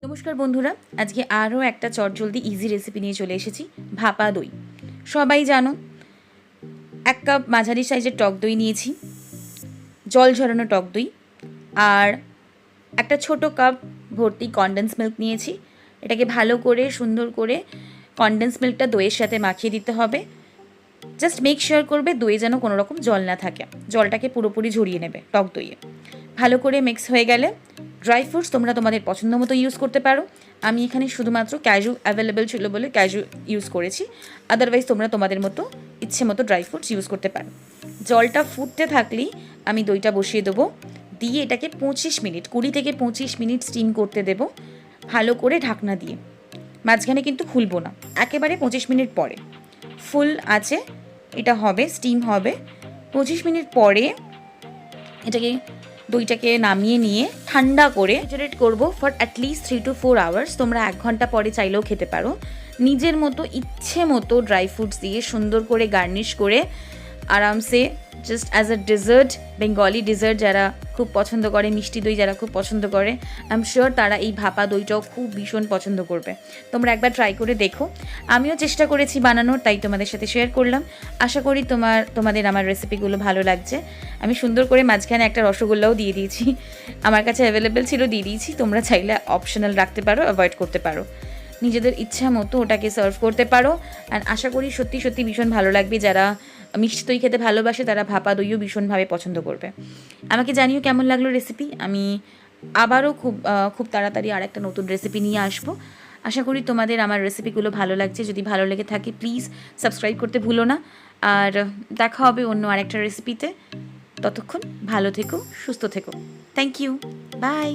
নমস্কার বন্ধুরা, আজকে আরও একটা চটজলদি ইজি রেসিপি নিয়ে চলে এসেছি। ভাপা দই সবাই জানো। 1 কাপ মাঝারি সাইজের টক দই নিয়েছি, জল ঝরানো টক দই, আর একটা ছোট কাপ ভর্তি কনডেন্স মিল্ক নিয়েছি। এটাকে ভালো করে সুন্দর করে কনডেন্স মিল্কটা দইয়ের সাথে মাখিয়ে দিতে হবে। জাস্ট মেক শিওর করবে দইয়ে যেন কোনো রকম জল না থাকে, জলটাকে পুরোপুরি ঝরিয়ে নেবে টক দইয়ে। ভালো করে মিক্স হয়ে গেলে ড্রাই ফ্রুটস তোমরা তোমাদের পছন্দ মতো ইউজ করতে পারো। আমি এখানে শুধুমাত্র ক্যাজু অ্যাভেলেবেল ছিল বলে ক্যাজু ইউজ করেছি, আদারওয়াইজ তোমরা তোমাদের মতো ইচ্ছে মতো ড্রাই ফ্রুটস ইউজ করতে পারো। জলটা ফুটতে থাকলেই আমি দইটা বসিয়ে দেবো, দিয়ে এটাকে 20 মিনিট 20 থেকে 25 মিনিট স্টিম করতে দেবো ভালো করে ঢাকনা দিয়ে। মাঝখানে কিন্তু খুলবো না, একেবারে 25 মিনিট পরে ফুল আছে এটা হবে, স্টিম হবে। 25 মিনিট পরে দইটাকে নামিয়ে নিয়ে ঠান্ডা করে রেফ্রিজারেট করবো ফর অ্যাটলিস্ট 3 to 4 আওয়ার্স। তোমরা 1 ঘন্টা পরে চাইলেও খেতে পারো। নিজের মতো ইচ্ছে মতো ড্রাই ফ্রুটস দিয়ে সুন্দর করে গার্নিশ করে আরামসে just as a dessert, Bengali dessert যারা খুব পছন্দ করে, মিষ্টি দই যারা খুব পছন্দ করে, আই এম শিওর তারা এই ভাপা দইটাও খুব ভীষণ পছন্দ করবে। তোমরা একবার ট্রাই করে দেখো। আমিও চেষ্টা করেছি বানানোর, তাই তোমাদের সাথে শেয়ার করলাম। আশা করি তোমাদের আমার রেসিপিগুলো ভালো লাগছে। আমি সুন্দর করে মাঝখানে একটা রসগোল্লাও দিয়ে দিয়েছি, আমার কাছে অ্যাভেলেবেল ছিল, দিয়ে দিয়েছি। তোমরা চাইলে অপশনাল রাখতে পারো, অ্যাভয়েড করতে পারো, নিজেদের ইচ্ছা মতো ওটাকে সার্ভ করতে পারো। অ্যান্ড আশা করি সত্যি সত্যি ভীষণ ভালো লাগবে। যারা মিষ্টি দই খেতে ভালোবাসে তারা ভাপা দইও ভীষণভাবে পছন্দ করবে। আমাকে জানিও কেমন লাগলো রেসিপি। আমি আবারও খুব তাড়াতাড়ি আর একটা নতুন রেসিপি নিয়ে আসবো। আশা করি তোমাদের আমার রেসিপিগুলো ভালো লাগছে। যদি ভালো লেগে থাকে প্লিজ সাবস্ক্রাইব করতে ভুলো না। আর দেখা হবে অন্য আরেকটা রেসিপিতে। ততক্ষণ ভালো থেকো, সুস্থ থেকো। Thank you, by.